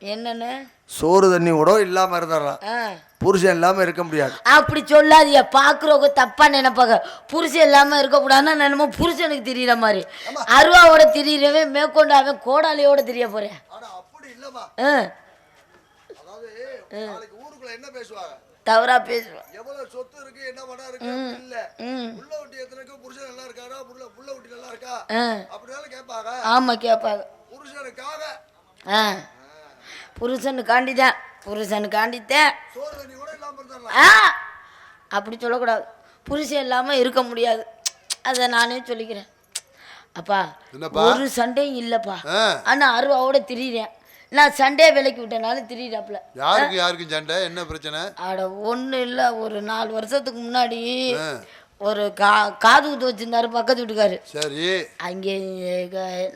என்னன்னு சோறு தண்ணி கூட இல்லாம இருந்தாராம். புருஷன் இல்லாம இருக்க முடியாது. அப்படி சொல்லாதிய. பாக்குறவங்க தப்பா நினைப்பாங்க. புருஷன் இல்லாம இருக்க கூடாதுன்னா என்னமோ புருஷனுக்கு தெரியற மாதிரி. அருவாவோட திரியறவே மேற்கொண்டு அவன் கோடாலியோட தெரிய போறேன். அப்படி இல்லமா. ஊருக்குள்ள என்ன பேசுவாங்க? தவறா பேசுவான். எவ்வளவு சொத்து இருக்கு, என்ன பணம் இருக்கு இல்ல. புள்ள ஊட்டி எத்தனைக்கு புருஷன் நல்லா இருக்காரா, புள்ள ஊட்டி நல்லா இருக்கா அப்படினால கேட்பாங்க. ஆமா கேட்பாங்க. புருஷனுக்காக. புருஷனுக்காண்டிதான். புருஷனுக்காண்டித்தான். சோறு தண்ணி கூட இல்லாம இருந்தாரலாம். அப்படி சொல்லக்கூடாது. புருஷன் இல்லாம இருக்க முடியாது. அத நானே சொல்லிக்கிறேன். அப்பா ஒரு சண்டையும் இல்லப்பா. ஆனா அருவாவோட திரியிறேன். நான் சண்டே விலைக்கு விட்டனால திரியிறாப்ல. யாருக்கும் சண்டை? என்ன பிரச்சனை? அட ஒண்ணு இல்ல. ஒரு 4 வருஷத்துக்கு முன்னாடி ஒரு காது குத்து வச்சிருந்தாரு பக்கத்து வீட்டுக்காரு. சரி. அங்கே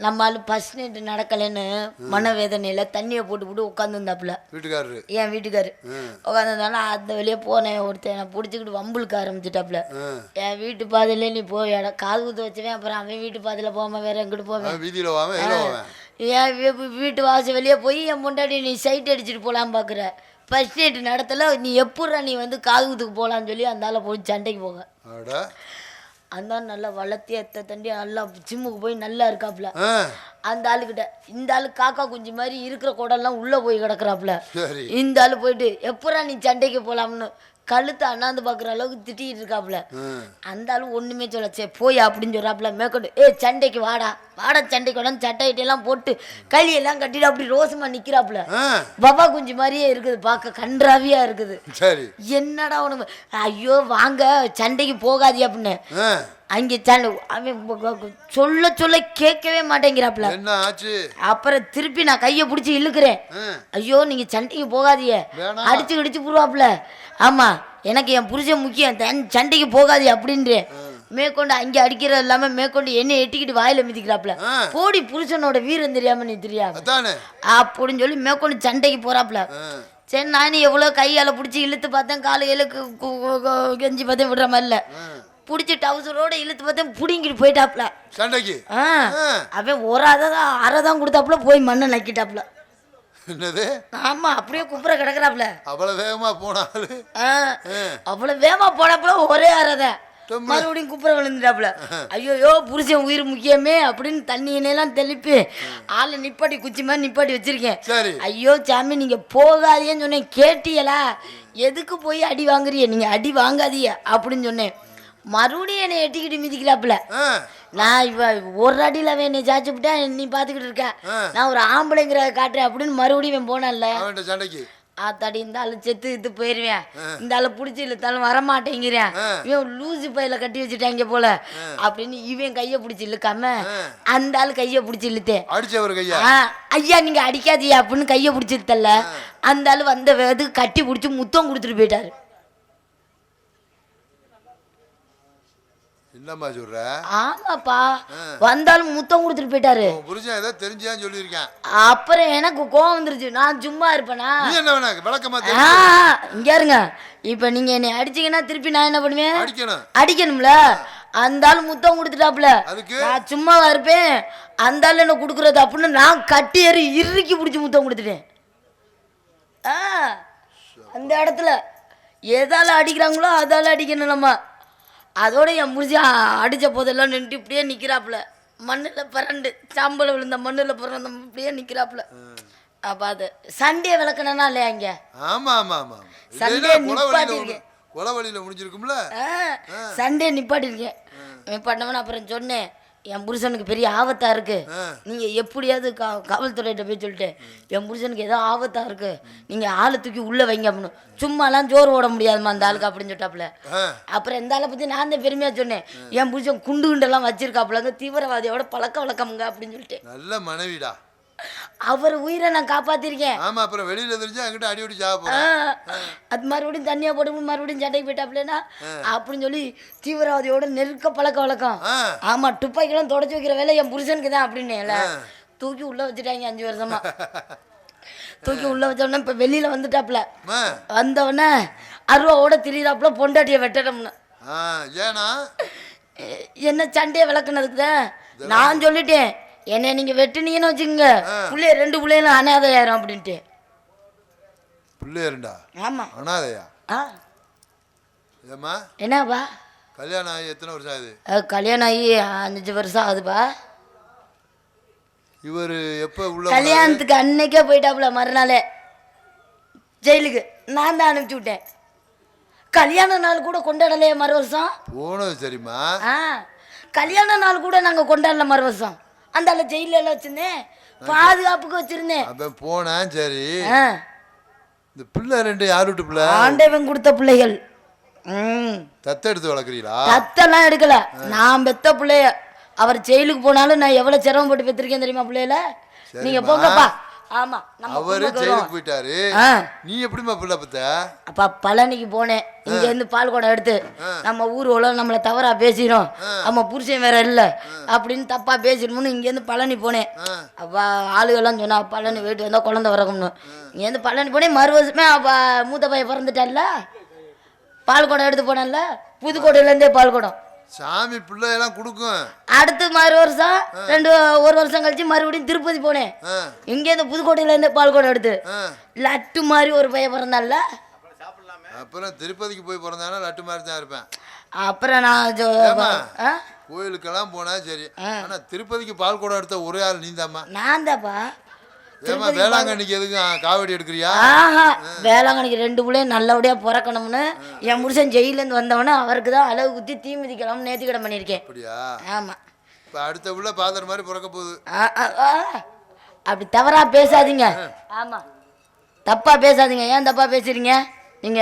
நம்ம ஆளு ஃபர்ஸ்ட் நைட் நடக்கலைன்னு மனவேதனையில தண்ணியை போட்டு உட்காந்துருந்தாப்புல வீட்டுக்காரரு. என் வீட்டுக்காரு உட்காந்துருந்தாலும் அந்த வெளியே போனேன். ஒருத்தன் நான் பிடிச்சிக்கிட்டு வம்புளுக்க ஆரம்பிச்சுட்டாப்புல. என் வீட்டு பாதையில நீ போய் காது குத்து வச்சுவேன். அப்புறம் அவன் வீட்டு பாதையில போகாம வேற எங்கிட்டு போவேன். என் வீட்டு வாசல் வெளியே போய் என் முன்னாடி நீ சைட் அடிச்சுட்டு போகலான்னு பார்க்குற. ஃபர்ஸ்ட் நைட் நடத்தல. நீ எப்படா நீ வந்து காதுகுத்துக்கு போகலான்னு சொல்லி அந்த ஆளை போய் சண்டைக்கு போக. அந்த ஆள் நல்லா வளர்த்தி எத்த தண்டி நல்லா ஜிம்முக்கு போய் நல்லா இருக்காப்புல. அந்த ஆளுக்கிட்ட இந்த ஆளு காக்கா குஞ்சு மாதிரி இருக்கிற குடம்லாம் உள்ள போய் கிடக்குறாப்புல. இந்த ஆளு போயிட்டு எப்படா நீ சண்டைக்கு போகலாம்னு கழுத்தை அண்ணாந்து பாக்குற அளவுக்கு திட்டிட்டு இருக்காப்புல. அந்த ஆளு ஒண்ணுமே சொல்ல. சரி போய் அப்படின்னு சொல்றாப்புல. மேற்கொண்டு சண்டைக்கு வாடா சண்டைக்கு வாடான்னு சட்டையெல்லாம் போட்டு களியெல்லாம் கட்டிட்டு அப்படி ரோசமா நிக்கிறாப்புல. பபா குஞ்சு மாதிரியே இருக்குது. பார்க்க கன்றாவியா இருக்குது. என்னடா உனக்கு? ஐயோ வாங்க சண்டைக்கு போகாதே அப்படின்னு அங்கே அவன் சொல்ல கேட்கவே மாட்டேங்கிறாப்புல. அப்புறம் திருப்பி நான் கையை பிடிச்சி இழுக்கிறேன். ஐயோ நீங்க சண்டைக்கு போகாதீங்க அடிச்சு கிடிச்சு புடுவாப்புல. ஆமா எனக்கு என் புருஷன் முக்கியம், சண்டைக்கு போகாதே அப்படின்றேன். மேற்கொண்டு அங்கே அடிக்கிறது இல்லாம மேற்கொண்டு என்ன எட்டிக்கிட்டு வாயில மிதிக்கிறாப்புல. போடி புருஷனோட வீரம் தெரியாம நீ தெரியாம அப்படின்னு சொல்லி மேற்கொண்டு சண்டைக்கு போறாப்புல. சரி நானும் எவ்வளவு கையால பிடிச்சி இழுத்து பார்த்தேன். காலை இழுக்கு கெஞ்சி பார்த்தேன் விடுற மாதிரி இல்ல. புடிச்சு டவுசரோட இழுத்து பார்த்தேன். புடிங்கிட்டு போயிட்டாப்ல சண்டைக்கு. அவன் ஒரு அரைதான் கொடுத்தாப்புல. போய் மண்ணை நக்கிட்டாப்ல. என்னது? ஆமா அப்படியே குப்புற கிடக்குறாப்ல. அவ்வளவு வேகமா போனாப்புல ஒரே அரைதான் மறுபடியும் குப்புற விழுந்துட்டாப்புல. ஐயோ புருஷன் உயிர் முக்கியமே அப்படின்னு தண்ணியெல்லாம் தெளிப்பி ஆளை நிப்பாட்டி குச்சி மாதிரி நிப்பாட்டி வச்சிருக்கேன். ஐயோ சாமி நீங்க போகாதீன்னு சொன்னேன். கேட்டியலா? எதுக்கு போய் அடி வாங்குறீங்க? நீங்க அடி வாங்காதீங்க அப்படின்னு சொன்னேன். மறுபடியும் என்னை எட்டிக்கிட்டு மிதிக்கிறாப்புல. நான் இவ ஒரு அடியில் அவன் என்னை சாச்சு விட்டா நீ பார்த்துக்கிட்டு இருக்க. நான் ஒரு ஆம்பளைங்கிற காட்டுறேன் அப்படின்னு மறுபடியும் போனான்ல சண்டைக்கு. ஆத்தாடி இந்த ஆளு செத்து இது போயிருவேன். இந்த ஆளை பிடிச்சி இழுத்தாலும் வரமாட்டேங்கிறேன். இவன் லூசி பையில கட்டி வச்சுட்டாங்க போல அப்படின்னு இவன் கையை பிடிச்சி இழுக்காம அந்த ஆளு கையை பிடிச்சி இழுத்தேன். ஐயா நீங்க அடிக்காதியா அப்படின்னு கையை பிடிச்சி இழுத்தல. அந்த ஆளு வந்த இதுக்கு கட்டி பிடிச்சி முத்தம் கொடுத்துட்டு போயிட்டாரு. ஆமாப்பா வந்தாலும் முத்தம் கொடுத்துட்டு போயிட்டாரு. அப்புறம் எனக்கு கோவம் வந்துருச்சு. நான் சும்மா இருப்பேனா? இங்க இருங்க. இப்ப நீங்க என்னை அடிச்சீங்கன்னா திருப்பி நான் என்ன பண்ணுவேன்? அடிக்கணும்ல. அந்த ஆள் முத்தம் கொடுத்துட்டாப்புல. நான் சும்மாவா இருப்பேன்? அந்த ஆள் என்ன கொடுக்குறது அப்படின்னு நான் கட்டி ஏறி இறுக்கி பிடிச்சி முத்தம் கொடுத்துட்டேன். அந்த இடத்துல எதால அடிக்கிறாங்களோ அதால அடிக்கணும் நம்ம. அதோட என் புருஷன் அடித்த போதெல்லாம் நின்று இப்படியே நிற்கிறாப்புல. மண்ணில் பிறண்டு சாம்பல் விழுந்த மண்ணில் பிறந்த இப்படியே நிற்கிறாப்புல. அப்போ அது சண்டே விளக்கணும்னா இல்லையா இங்கே? சண்டே நிப்பாட்டிருக்கேன். சண்டே நிப்பாட்டிருக்கேன். நிப்பாட்டினவன அப்புறம் சொன்னேன் என் புருஷனுக்கு பெரிய ஆபத்தா இருக்கு. நீங்க எப்படியாவது காவல்துறையிட்ட போய் சொல்லிட்டு என் புருஷனுக்கு ஏதோ ஆபத்தா இருக்கு நீங்க ஆளை தூக்கி உள்ள வைங்க அப்படின்னு. சும்மாலாம் ஜோறு ஓட முடியாதுமா அந்த ஆளுக்கு அப்படின்னு சொல்லிட்டாப்புல. அப்புறம் இந்த ஆளை பத்தி நான் தான் பெருமையா சொன்னேன். என் புருஷன் குண்டு குண்டெல்லாம் வச்சிருக்காப்புலங்க, தீவிரவாதியோட பழக்க வழக்கமுங்க அப்படின்னு சொல்லிட்டு. நல்ல மனைவிடா. அவர் உயிரை நான் காப்பாத்திருக்கேன். ஆமா அப்புறம் வெளியில தெரிஞ்சா என்கிட்ட அடி அடி சாக போறேன். அது மறுபடியும் தண்ணியா போட்டு மறுபடியும் சண்டைக்கு போயிட்டாப்லனா அப்படின்னு சொல்லி தீவிரவாதியோட நெருக்க பழக்க வழக்கம். ஆமா துப்பாக்கிலாம் தொடச்சு வைக்கிற வேலை என் புருஷனுக்கு தான் அப்படின்னு தூக்கி உள்ள வச்சுட்டாங்க 5 வருஷமா. தூக்கி உள்ள வச்சோடனே இப்ப வெளியில வந்துட்டாப்ல. வந்தவொடனே அருவாவோட திரியிறாப்புல பொண்டாட்டியை வெட்டணும்னு. என்ன சண்டையை விளக்குனதுக்கு தான் நான் சொல்லிட்டேன். என்ன நீங்க வெட்டுனீங்கன்னு வச்சுக்கோங்க புள்ளைய 2 பிள்ளைகளும் அனாதையாயிரும் அப்படின்ட்டு. பிள்ளையருண்டா? ஆமா. அனாதையா? ஆ ஏம்மா என்னப்பா? கல்யாணம் ஆகி எத்தனை வருஷம் ஆகுது? கல்யாணம் ஆகி 5 வருஷம் ஆகுதுப்பா. இவர் எப்போ உள்ள கல்யாணத்துக்கு அன்னைக்கே போயிட்டாப்புல, மறுநாளே ஜெயிலுக்கு. நான் தான் அனுப்பிச்சி விட்டேன். கல்யாண நாள் கூட கொண்டாடலையே மறு வருஷம். போனது சரிம்மா. கல்யாண நாள் கூட நாங்கள் கொண்டாடல மறு வருஷம். அந்த ஆள் ஜெயில எல்லாம் வச்சிருந்தேன், பாதுகாப்புக்கு வச்சிருந்தேன். அவன் போனேன் சரி. இந்த பிள்ளை 2 யார் வீட்டு பிள்ளை? ஆண்டவன் கொடுத்த பிள்ளைகள். தத்தை எடுத்து வளர்க்குறீங்களா? தத்தெல்லாம் எடுக்கல, நான் பெத்த பிள்ளைய. அவர் ஜெயிலுக்கு போனாலும் நான் எவ்வளவு சிரமப்பட்டு பெற்றிருக்கேன் தெரியுமா பிள்ளையில. நீங்க போங்கப்பா. ஆமா, அவரு ஜெயிலுக்கு போயிட்டாரு, நீ எப்படிமா பிள்ளை பத்த? அப்பா பழனிக்கு போனேன். இங்க இருந்து பால் குடம் எடுத்து நம்ம ஊர் உலகம் நம்மளை தவறா பேசிடும், நம்ம புருஷன் வேற இல்ல அப்படின்னு தப்பா பேசிடணும்னு இங்க இருந்து பழனி போனேன். அப்ப ஆளுகள்லாம் சொன்னா பழனி வீட்டு வந்தா குழந்தை வரணும்னு. இங்க இருந்து பழனி போனேன். மறு வருஷமே அப்ப மூத்த பையன் பிறந்துட்டான்ல, பால் குடம் எடுத்து போனேன்ல, புதுக்கோட்டையில இருந்தே பால் குடம். சாமி பிள்ளையெல்லாம் கொடுக்கும். அடுத்து மறு வருஷம் 1 வருஷம் கழிச்சு மறுபடியும் திருப்பதி போனேன். இங்கே இந்த புதுக்கோட்டையில இருந்து பால் குடம் எடுத்து லட்டு மாதிரி ஒரு பையன் பிறந்தால. அப்புறம் திருப்பதிக்கு போய் பிறந்தானா லட்டு மாதிரி தான் இருப்பேன். அப்புறம் நான் கோயிலுக்கெல்லாம் போனா சரி, ஆனா திருப்பதிக்கு பால் குடம் எடுத்த ஒரே ஆள் நீந்தாம்மா. நான் தான்ப்பா. ஏமா வேளாங்கண்ணிக்கு எதுக்கும் காவடி எடுக்கிறியா? வேளாங்கண்ணிக்கு 2 பிள்ளையும் நல்லபடியா பிறக்கணும்னு என் முருசன் ஜெயிலேருந்து வந்தவொடனே அவருக்கு தான் அளவு குத்தி தீமிதிக்கலாம் நேர்த்திக்கடை பண்ணியிருக்கேன். அப்படியா? ஆமா. இப்போ அடுத்த உள்ள பாதர் மாதிரி பிறக்க போகுது. அப்படி தவறா பேசாதீங்க. ஆமா, தப்பா பேசாதீங்க. ஏன் தப்பா பேசுறீங்க நீங்க?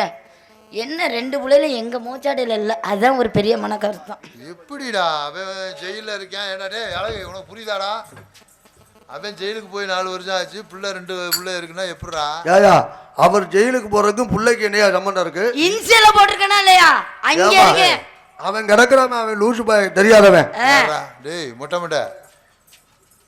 என்ன 2 பிள்ளையில எங்க மூச்சாடையில இல்லை, அதுதான் ஒரு பெரிய மன கருத்தம். எப்படிடா அவன் ஜெயிலில் இருக்கேன்? என்னடே அழகு, உனக்கு புரியுதாடா? அவன் ஜெயிலுக்கு போய் 4 வருஷம் ஆச்சு, பிள்ளை 2 பிள்ளை இருக்குன்னா எப்படிடா? யாயா அவர் ஜெயிலுக்கு போறதுக்கும் பிள்ளைக்கு என்னையா சம்பந்தம் இருக்கு? இன்சியல போட்டிருக்கனா இல்லையா? அங்கே இருக்கு. அவன் கிடக்குறான், அவன் லூசு பாய் தெரியாதவன். டேய் மொட்டை மொட்டை